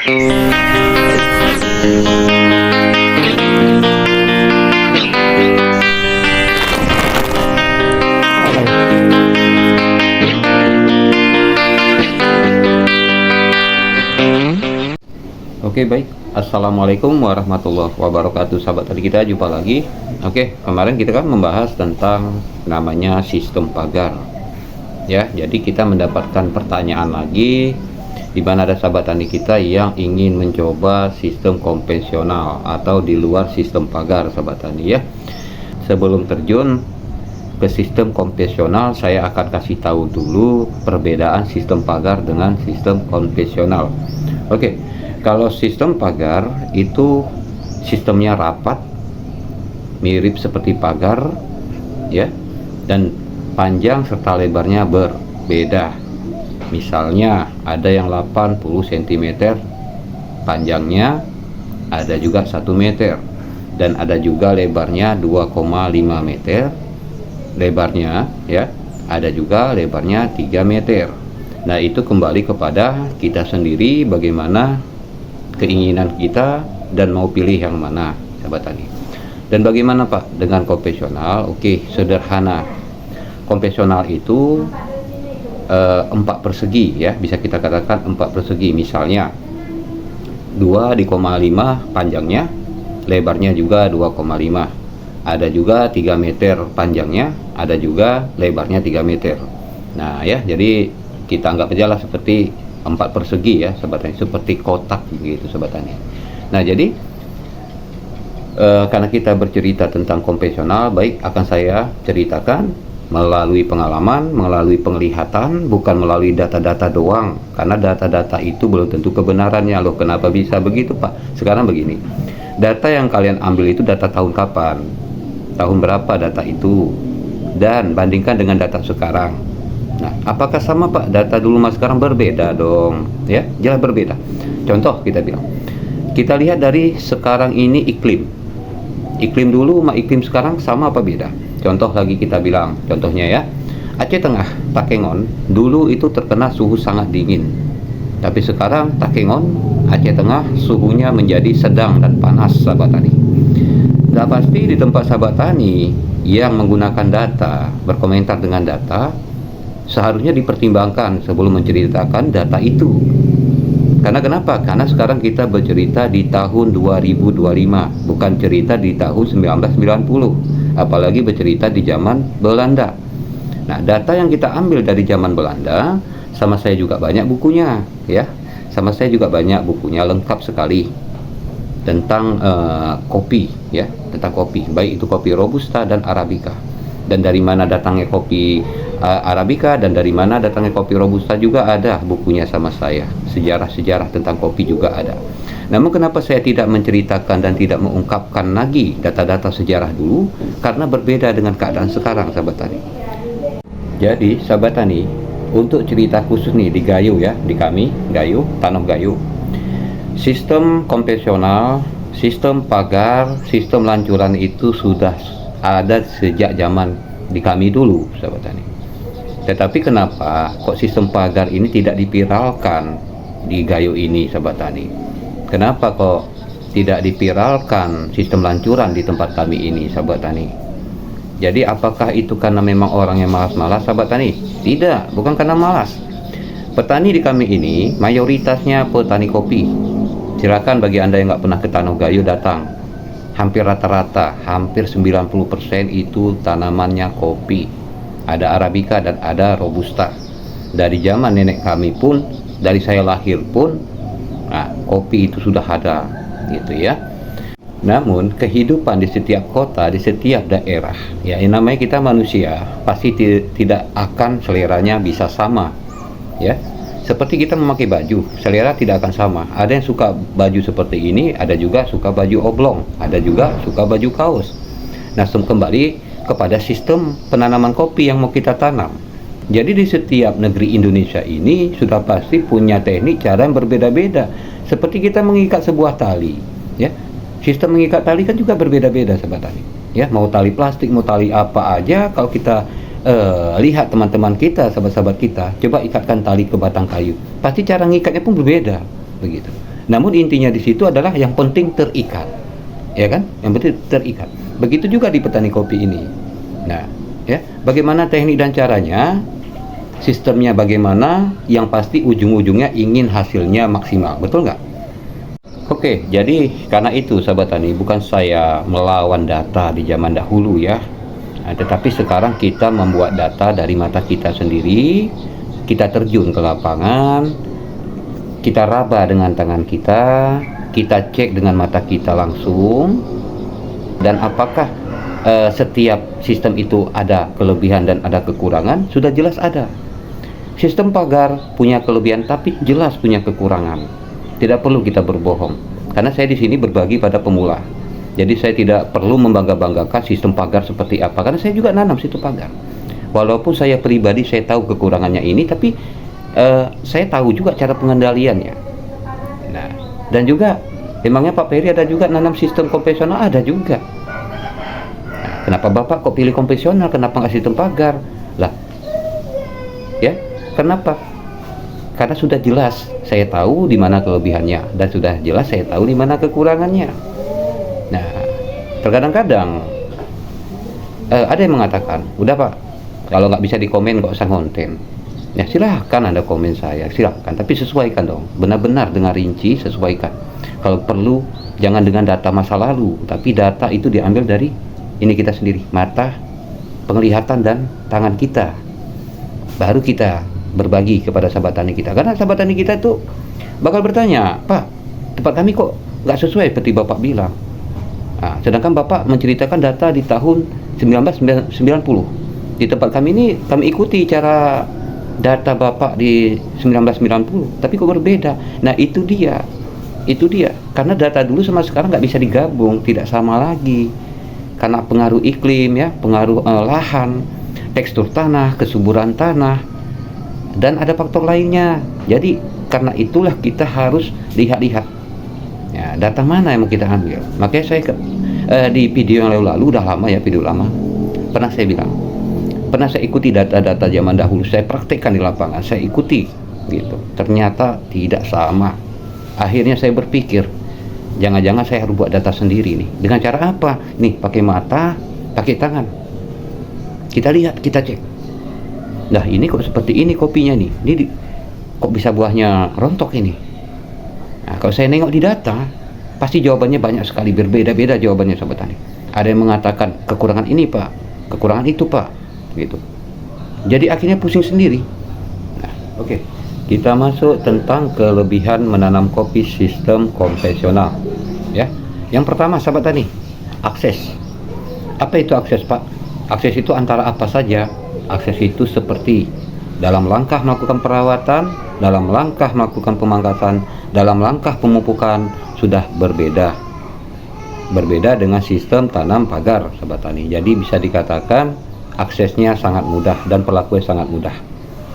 Oke, baik. Assalamualaikum warahmatullahi wabarakatuh, sahabat. Tadi kita jumpa lagi. Oke, kemarin kita kan membahas tentang namanya sistem pagar. Ya, jadi kita mendapatkan pertanyaan lagi di mana ada sahabat tani kita yang ingin mencoba sistem konvensional atau di luar sistem pagar, sahabat tani ya. Sebelum terjun ke sistem konvensional, saya akan kasih tahu dulu perbedaan sistem pagar dengan sistem konvensional. Oke. Kalau sistem pagar itu sistemnya rapat, mirip seperti pagar, ya, dan panjang serta lebarnya berbeda. Misalnya ada yang 80 cm panjangnya, ada juga 1 meter, dan ada juga lebarnya 2,5 meter lebarnya, ya, ada juga lebarnya 3 meter. Nah, itu kembali kepada kita sendiri bagaimana keinginan kita dan mau pilih yang mana, sahabat tani. Dan bagaimana Pak dengan konvensional? Oke, sederhana. Konvensional itu 4 persegi ya, bisa kita katakan 4 persegi. Misalnya 2,5 panjangnya, lebarnya juga 2,5. Ada juga 3 meter panjangnya, ada juga lebarnya 3 meter. Nah ya, jadi kita anggap aja lah seperti 4 persegi ya, sahabat tani, seperti kotak gitu, sahabat tani. Nah, jadi karena kita bercerita tentang konvensional, baik akan saya ceritakan melalui pengalaman, melalui penglihatan, bukan melalui data-data doang, karena data-data itu belum tentu kebenarannya. Loh, kenapa bisa begitu Pak? Sekarang begini, data yang kalian ambil itu data tahun kapan, tahun berapa data itu, dan bandingkan dengan data sekarang. Nah, apakah sama Pak? Data dulu mas sekarang berbeda dong, ya, jelas berbeda. Contoh kita bilang, kita lihat dari sekarang ini iklim dulu sama iklim sekarang sama apa beda? Contoh lagi kita bilang, contohnya ya, Aceh Tengah, Takengon, dulu itu terkena suhu sangat dingin, tapi sekarang Takengon, Aceh Tengah, suhunya menjadi sedang dan panas, sahabat tani. Nah, pasti di tempat sahabat tani yang menggunakan data, berkomentar dengan data, seharusnya dipertimbangkan sebelum menceritakan data itu. Karena kenapa? Karena sekarang kita bercerita di tahun 2025, bukan cerita di tahun 1990, apalagi bercerita di zaman Belanda. Nah, data yang kita ambil dari zaman Belanda, sama saya juga banyak bukunya, ya. Sama saya juga banyak bukunya, lengkap sekali tentang kopi, ya, tentang kopi, baik itu kopi Robusta dan Arabica. Dan dari mana datangnya kopi Arabica dan dari mana datangnya kopi Robusta juga ada bukunya sama saya. Sejarah-sejarah tentang kopi juga ada. Namun kenapa saya tidak menceritakan dan tidak mengungkapkan lagi data-data sejarah dulu? Karena berbeda dengan keadaan sekarang, sahabat tani. Jadi, sahabat tani, untuk cerita khusus nih di Gayo ya, di kami, Gayo, Tanah Gayo. Sistem konvensional, sistem pagar, sistem lancuran itu sudah ada sejak zaman di kami dulu, sahabat tani. Tetapi kenapa kok sistem pagar ini tidak dipiralkan di Gayo ini, sahabat tani? Kenapa kok tidak dipiralkan sistem lancuran di tempat kami ini, sahabat tani? Jadi apakah itu karena memang orangnya malas-malas, sahabat tani? Tidak, bukan karena malas. Petani di kami ini mayoritasnya petani kopi. Silakan bagi Anda yang nggak pernah ke Tanah Gayo datang. Hampir rata-rata, hampir 90% itu tanamannya kopi. Ada Arabica dan ada Robusta. Dari zaman nenek kami pun, dari saya lahir pun, nah, kopi itu sudah ada, gitu ya. Namun kehidupan di setiap kota, di setiap daerah, ya yang namanya kita manusia, pasti tidak akan seleranya bisa sama, ya. Seperti kita memakai baju, selera tidak akan sama. Ada yang suka baju seperti ini, ada juga suka baju oblong, ada juga suka baju kaos. Nah, kembali kepada sistem penanaman kopi yang mau kita tanam. Jadi di setiap negeri Indonesia ini sudah pasti punya teknik cara yang berbeda-beda. Seperti kita mengikat sebuah tali, ya. Sistem mengikat tali kan juga berbeda-beda, sahabat tani. Ya, mau tali plastik, mau tali apa aja, kalau kita lihat teman-teman kita, sahabat-sahabat kita, coba ikatkan tali ke batang kayu, pasti cara ngikatnya pun berbeda, begitu. Namun intinya di situ adalah yang penting terikat, ya kan? Yang penting terikat. Begitu juga di petani kopi ini. Nah, ya, bagaimana teknik dan caranya, sistemnya bagaimana, yang pasti ujung-ujungnya ingin hasilnya maksimal, betul nggak? Oke, jadi karena itu sahabat tani, bukan saya melawan data di zaman dahulu ya. Nah, tetapi sekarang kita membuat data dari mata kita sendiri, kita terjun ke lapangan, kita raba dengan tangan kita cek dengan mata kita langsung, dan apakah setiap sistem itu ada kelebihan dan ada kekurangan, sudah jelas ada. Sistem pagar punya kelebihan tapi jelas punya kekurangan. Tidak perlu kita berbohong. Karena saya di sini berbagi pada pemula. Jadi saya tidak perlu membangga-banggakan sistem pagar seperti apa, karena saya juga nanam sistem pagar. Walaupun saya pribadi saya tahu kekurangannya ini, tapi saya tahu juga cara pengendaliannya. Nah, dan juga emangnya Pak Peri ada juga nanam sistem konvensional? Ada juga. Nah, kenapa Bapak kok pilih konvensional? Kenapa nggak sistem pagar? Lah, ya, kenapa? Karena sudah jelas saya tahu di mana kelebihannya, dan sudah jelas saya tahu di mana kekurangannya. Nah, terkadang-kadang ada yang mengatakan, udah Pak, kalau nggak bisa dikomen nggak usah konten. Ya silahkan Anda komen saya, silahkan, tapi sesuaikan dong, benar-benar dengan rinci, sesuaikan. Kalau perlu jangan dengan data masa lalu, tapi data itu diambil dari ini kita sendiri, mata, penglihatan dan tangan kita. Baru kita berbagi kepada sahabat tani kita, karena sahabat tani kita itu bakal bertanya, Pak, tempat kami kok nggak sesuai seperti Bapak bilang. Nah, sedangkan Bapak menceritakan data di tahun 1990. Di tempat kami ini, kami ikuti cara data Bapak di 1990, tapi kok berbeda. Nah, itu dia, karena data dulu sama sekarang nggak bisa digabung, tidak sama lagi, karena pengaruh iklim ya, pengaruh lahan, tekstur tanah, kesuburan tanah, dan ada faktor lainnya. Jadi karena itulah kita harus lihat-lihat ya, data mana yang mau kita ambil. Makanya saya di video yang lalu udah lama ya, video lama, pernah saya bilang, pernah saya ikuti data-data zaman dahulu, saya praktekkan di lapangan, saya ikuti gitu. Ternyata tidak sama. Akhirnya saya berpikir, jangan-jangan saya harus buat data sendiri nih. Dengan cara apa? Nih, pakai mata, pakai tangan. Kita lihat, kita cek. Nah, ini kok seperti ini kopinya nih. Ini kok bisa buahnya rontok ini? Nah, kalau saya nengok di data, pasti jawabannya banyak sekali, berbeda-beda jawabannya sahabat tani. Ada yang mengatakan kekurangan ini Pak, kekurangan itu Pak, gitu. Jadi akhirnya pusing sendiri. Nah, oke. Kita masuk tentang kelebihan menanam kopi sistem konvensional. Ya, yang pertama sahabat tani, akses. Apa itu akses Pak? Akses itu antara apa saja? Akses itu seperti dalam langkah melakukan perawatan, dalam langkah melakukan pemangkasan, dalam langkah pemupukan sudah berbeda. Berbeda dengan sistem tanam pagar sahabat tani. Jadi bisa dikatakan aksesnya sangat mudah dan perlakuannya sangat mudah.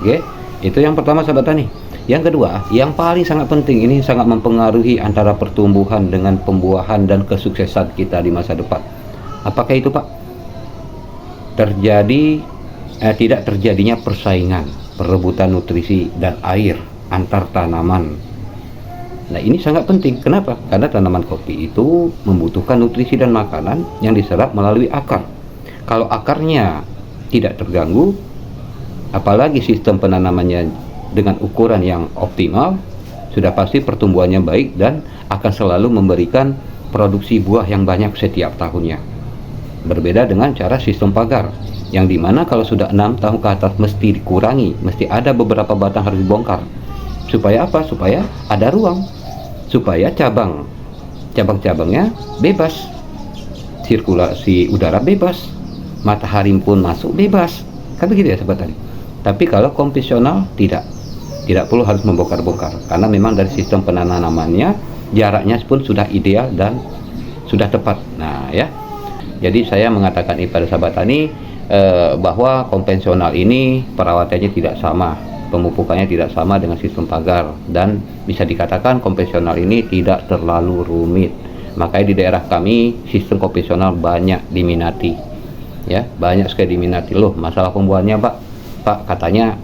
Oke, itu yang pertama sahabat tani. Yang kedua, yang paling sangat penting, ini sangat mempengaruhi antara pertumbuhan dengan pembuahan dan kesuksesan kita di masa depan. Apakah itu Pak? Tidak terjadinya persaingan, perebutan nutrisi dan air antar tanaman. Nah, ini sangat penting. Kenapa? Karena tanaman kopi itu membutuhkan nutrisi dan makanan yang diserap melalui akar. Kalau akarnya tidak terganggu, apalagi sistem penanamannya dengan ukuran yang optimal, sudah pasti pertumbuhannya baik dan akan selalu memberikan produksi buah yang banyak setiap tahunnya. Berbeda dengan cara sistem pagar, yang dimana kalau sudah 6 tahun ke atas mesti dikurangi, mesti ada beberapa batang harus dibongkar. Supaya apa? Supaya ada ruang, supaya cabang-cabangnya bebas, sirkulasi udara bebas, matahari pun masuk bebas, kan begitu ya sahabat tani. Tapi kalau konvensional tidak perlu harus membongkar-bongkar, karena memang dari sistem penanamannya jaraknya pun sudah ideal dan sudah tepat. Nah ya, jadi saya mengatakan ini pada sahabat tani bahwa konvensional ini perawatannya tidak sama, pemupukannya tidak sama dengan sistem pagar, dan bisa dikatakan konvensional ini tidak terlalu rumit. Makanya di daerah kami sistem konvensional banyak diminati, ya, banyak sekali diminati. Loh, masalah pembuahannya Pak katanya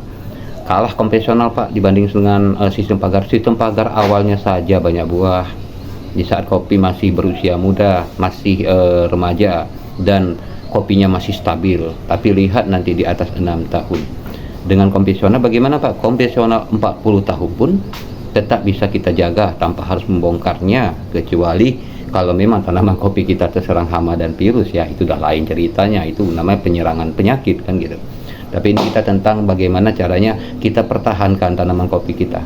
kalah konvensional Pak dibanding dengan sistem pagar. Sistem pagar awalnya saja banyak buah di saat kopi masih berusia muda, masih remaja, dan kopinya masih stabil. Tapi lihat nanti di atas 6 tahun. Dengan konvensional bagaimana Pak? Konvensional 40 tahun pun tetap bisa kita jaga tanpa harus membongkarnya, kecuali kalau memang tanaman kopi kita terserang hama dan virus, ya itu udah lain ceritanya, itu namanya penyerangan penyakit kan gitu. Tapi ini kita tentang bagaimana caranya kita pertahankan tanaman kopi kita.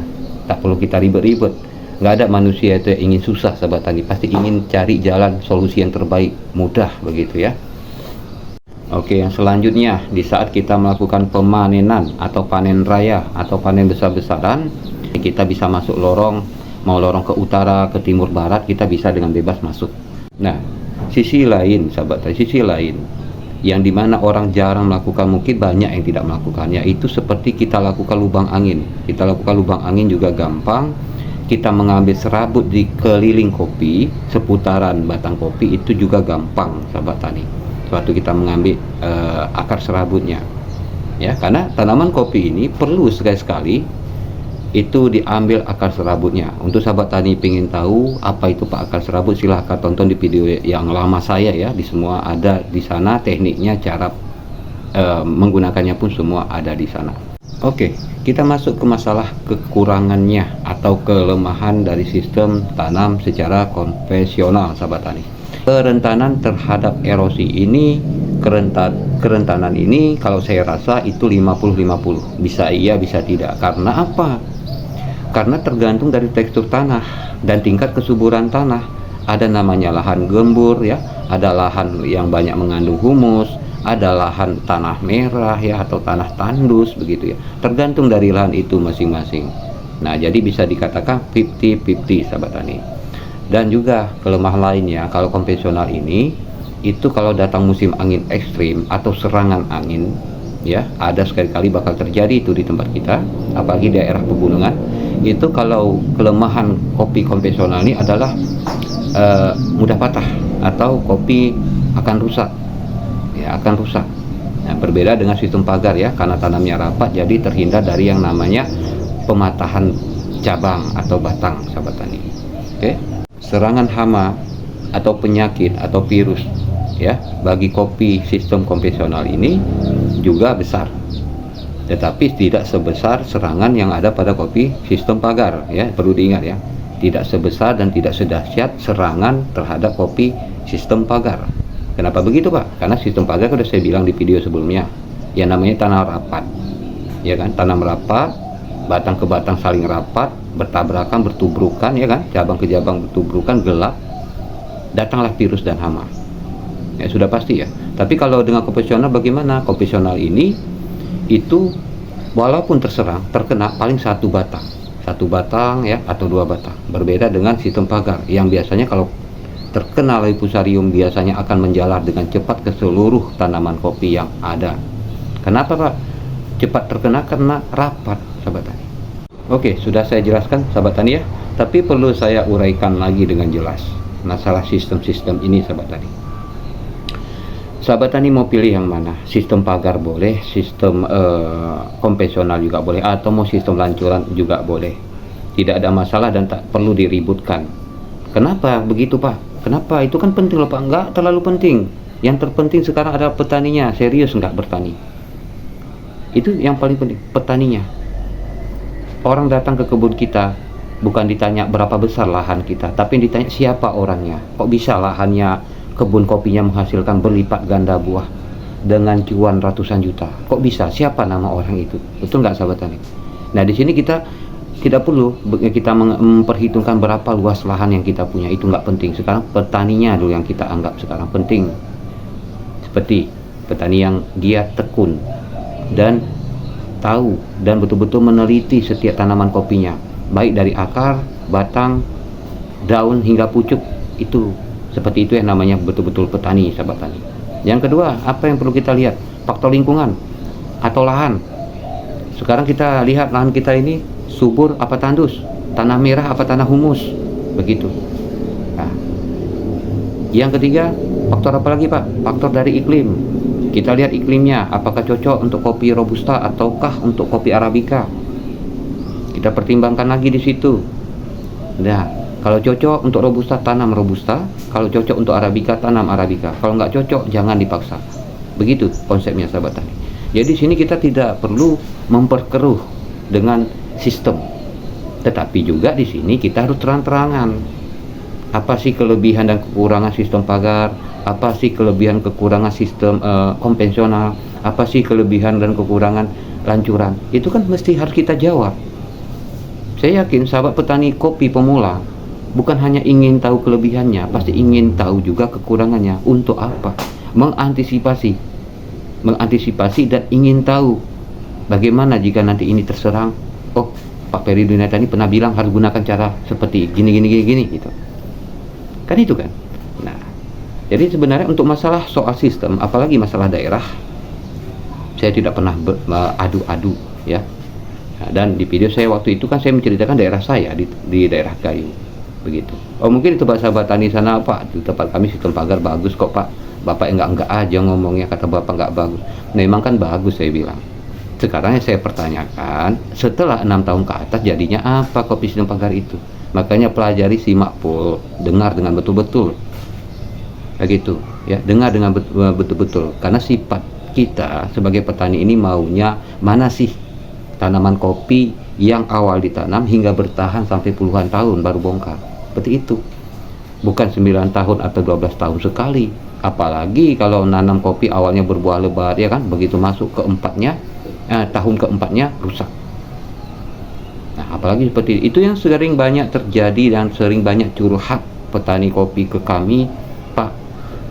Tak perlu kita ribet-ribet. Nggak ada manusia itu yang ingin susah, sahabat tani. Pasti ingin cari jalan solusi yang terbaik, mudah begitu ya. Oke, yang selanjutnya di saat kita melakukan pemanenan atau panen raya atau panen besar-besaran, kita bisa masuk lorong, mau lorong ke utara, ke timur, barat, kita bisa dengan bebas masuk. Nah, sisi lain, sahabat tani, sisi lain yang dimana orang jarang melakukan, mungkin banyak yang tidak melakukannya, itu seperti kita lakukan lubang angin. Kita lakukan lubang angin juga gampang. Kita mengambil serabut di keliling kopi, seputaran batang kopi, itu juga gampang, sahabat tani. Suatu kita mengambil akar serabutnya, ya, karena tanaman kopi ini perlu sekali-sekali itu diambil akar serabutnya. Untuk sahabat tani ingin tahu apa itu Pak akar serabut, silahkan tonton di video yang lama saya ya, di semua ada di sana, tekniknya, cara menggunakannya pun semua ada di sana. Oke, kita masuk ke masalah kekurangannya atau kelemahan dari sistem tanam secara konvensional, sahabat tani. Kerentanan terhadap erosi ini, kerentanan ini kalau saya rasa itu 50-50, bisa iya bisa tidak. Karena apa? Karena tergantung dari tekstur tanah dan tingkat kesuburan tanah. Ada namanya lahan gembur ya, ada lahan yang banyak mengandung humus, ada lahan tanah merah ya atau tanah tandus begitu ya. Tergantung dari lahan itu masing-masing. Nah, jadi bisa dikatakan 50-50, sahabat tani. Dan juga kelemahan lainnya kalau konvensional ini, itu kalau datang musim angin ekstrim atau serangan angin ya, ada sekali-kali bakal terjadi itu di tempat kita, apalagi daerah pegunungan. Itu kalau kelemahan kopi konvensional ini adalah mudah patah atau kopi akan rusak ya, akan rusak. Nah, berbeda dengan sistem pagar ya, karena tanamnya rapat jadi terhindar dari yang namanya pematahan cabang atau batang, sahabat tani. Oke, serangan hama atau penyakit atau virus ya bagi kopi sistem konvensional ini juga besar, tetapi tidak sebesar serangan yang ada pada kopi sistem pagar ya, perlu diingat ya, tidak sebesar dan tidak sedahsyat serangan terhadap kopi sistem pagar. Kenapa begitu Pak? Karena sistem pagar sudah saya bilang di video sebelumnya, yang namanya tanah rapat ya kan, tanam rapat, batang ke batang saling rapat, bertabrakan, bertubrukan ya kan, cabang ke cabang bertubrukan, gelap, datanglah virus dan hama ya, sudah pasti ya. Tapi kalau dengan konvensional bagaimana? Konvensional ini itu walaupun terkena paling satu batang ya atau 2 batang, berbeda dengan sistem pagar yang biasanya kalau terkena Leipusarium biasanya akan menjalar dengan cepat ke seluruh tanaman kopi yang ada. Kenapa Pak cepat terkena? Karena rapat, sahabat tani. Oke, sudah saya jelaskan sahabat tani ya, tapi perlu saya uraikan lagi dengan jelas masalah sistem-sistem ini, sahabat tani. Sahabat tani mau pilih yang mana? Sistem pagar boleh, sistem konvensional juga boleh, atau mau sistem lancuran juga boleh. Tidak ada masalah dan tak perlu diributkan. Kenapa begitu Pak? Kenapa? Itu kan penting loh Pak. Enggak terlalu penting. Yang terpenting sekarang adalah petaninya. Serius enggak bertani? Itu yang paling penting, petaninya. Orang datang ke kebun kita bukan ditanya berapa besar lahan kita, tapi ditanya siapa orangnya. Kok bisa lahannya, kebun kopinya menghasilkan berlipat ganda buah dengan cuan ratusan juta? Kok bisa? Siapa nama orang itu? Betul nggak sahabat tani? Nah, di sini kita tidak perlu kita memperhitungkan berapa luas lahan yang kita punya, itu nggak penting. Sekarang petaninya dulu yang kita anggap sekarang penting. Seperti petani yang dia tekun dan tahu dan betul-betul meneliti setiap tanaman kopinya, baik dari akar, batang, daun hingga pucuk. Itu seperti itu yang namanya betul-betul petani, sahabat tani. Yang kedua, apa yang perlu kita lihat? Faktor lingkungan atau lahan. Sekarang kita lihat lahan kita ini subur apa tandus, tanah merah apa tanah humus, begitu. Nah, yang ketiga, faktor apa lagi Pak? Faktor dari iklim. Kita lihat iklimnya, apakah cocok untuk kopi robusta ataukah untuk kopi arabica. Kita pertimbangkan lagi di situ. Nah, kalau cocok untuk robusta, tanam robusta. Kalau cocok untuk arabica, tanam arabica. Kalau nggak cocok, jangan dipaksa. Begitu konsepnya sahabat tani. Jadi sini kita tidak perlu memperkeruh dengan sistem. Tetapi juga di sini kita harus terang-terangan. Apa sih kelebihan dan kekurangan sistem pagar? Apa sih kelebihan kekurangan sistem konvensional? Apa sih kelebihan dan kekurangan lancuran? Itu kan mesti harus kita jawab. Saya yakin sahabat petani kopi pemula bukan hanya ingin tahu kelebihannya, pasti ingin tahu juga kekurangannya. Untuk apa? Mengantisipasi dan ingin tahu bagaimana jika nanti ini terserang. Oh, Pak Peri Dunayani pernah bilang harus gunakan cara seperti gini gitu. Kan itu kan. Nah, jadi sebenarnya untuk masalah soal sistem, apalagi masalah daerah, saya tidak pernah adu-adu ya. Nah, dan di video saya waktu itu kan saya menceritakan daerah saya di daerah Gayo begitu. Oh, mungkin itu sahabat tani sana, Pak, di tempat kami sistem pagar bagus kok, Pak. Bapak enggak aja ngomongnya, kata Bapak enggak bagus. Memang kan bagus, saya bilang. Sekarang yang saya pertanyakan, setelah 6 tahun ke atas jadinya apa kopi sistem pagar itu? Makanya pelajari, simak pul, dengar dengan betul-betul. Begitu ya, dengar dengan betul-betul. Karena sifat kita sebagai petani ini maunya mana sih tanaman kopi yang awal ditanam hingga bertahan sampai puluhan tahun baru bongkar. Seperti itu. Bukan 9 tahun atau 12 tahun sekali. Apalagi kalau nanam kopi awalnya berbuah lebat ya kan, begitu masuk keempatnya, tahun keempatnya rusak. Nah, apalagi seperti itu yang sering banyak terjadi dan sering banyak curhat petani kopi ke kami, Pak,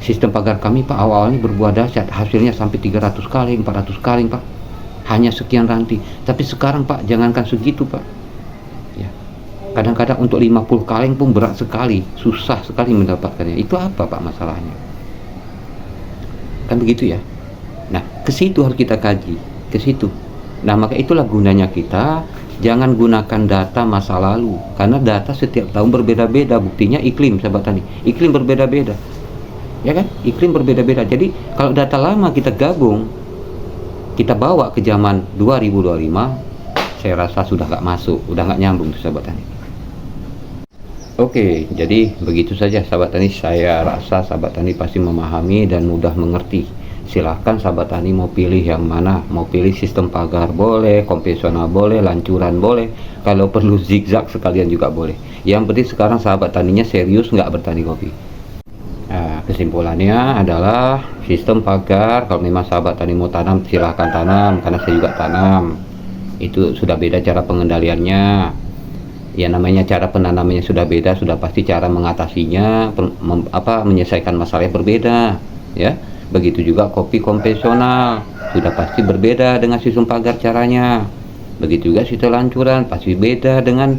sistem pagar kami Pak awalnya berbuah dahsyat, hasilnya sampai 300 kali, 400 kali Pak, hanya sekian ranting. Tapi sekarang Pak, jangankan segitu Pak ya, kadang-kadang untuk 50 kaleng pun berat sekali, susah sekali mendapatkannya. Itu apa Pak masalahnya? Kan begitu ya. Nah, ke situ harus kita kaji, ke situ. Nah, maka itulah gunanya kita jangan gunakan data masa lalu, karena data setiap tahun berbeda-beda. Buktinya iklim, sahabat tani, iklim berbeda-beda ya kan, iklim berbeda-beda. Jadi kalau data lama kita gabung, kita bawa ke zaman 2025, saya rasa sudah nggak masuk, udah nggak nyambung tuh sahabat tani. Oke, jadi begitu saja sahabat tani. Saya rasa sahabat tani pasti memahami dan mudah mengerti. Silahkan sahabat tani mau pilih yang mana, mau pilih sistem pagar boleh, konvensional boleh, lancuran boleh, kalau perlu zigzag sekalian juga boleh. Yang penting sekarang sahabat taninya serius nggak bertani kopi. Nah, kesimpulannya adalah sistem pagar, kalau memang sahabat tani mau tanam silahkan tanam, karena saya juga tanam. Itu sudah beda cara pengendaliannya. Ya namanya cara penanamannya sudah beda, sudah pasti cara mengatasinya, menyelesaikan masalahnya berbeda ya. Begitu juga kopi konvensional, sudah pasti berbeda dengan sistem pagar caranya. Begitu juga sistem lancuran, pasti beda dengan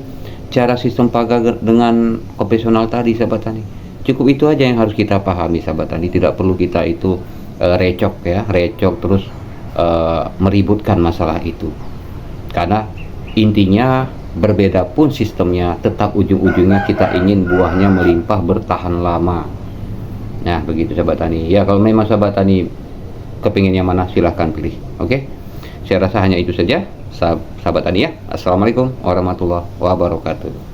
cara sistem pagar dengan konvensional tadi sahabat tani. Cukup itu aja yang harus kita pahami sahabat tani. Tidak perlu kita itu recok terus meributkan masalah itu. Karena intinya berbeda pun sistemnya, tetap ujung-ujungnya kita ingin buahnya melimpah bertahan lama. Nah begitu sahabat tani ya. Kalau memang sahabat tani kepingin yang mana silahkan pilih. Oke, saya rasa hanya itu saja sahabat tani ya. Assalamualaikum warahmatullahi wabarakatuh.